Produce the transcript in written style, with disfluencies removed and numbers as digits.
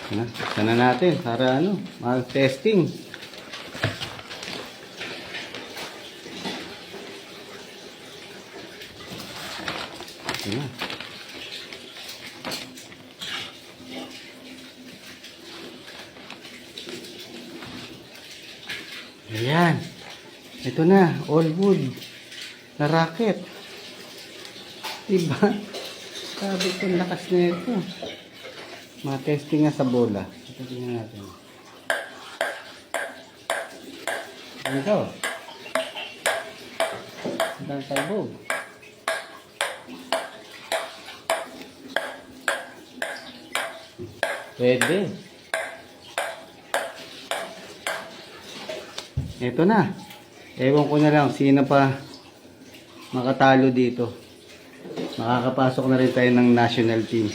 Sana natin para ano, mag-testing. Ayan. Ayan. Ito na, all wood na rocket. Diba? Sabi ko, lakas na ito. Ma-testing nga sa bola. Ito tingnan natin. Ito. Ang talbog. Pwede. Ito na. Ewan ko na lang sino pa makatalo dito. Makakapasok na rin tayo ng national team.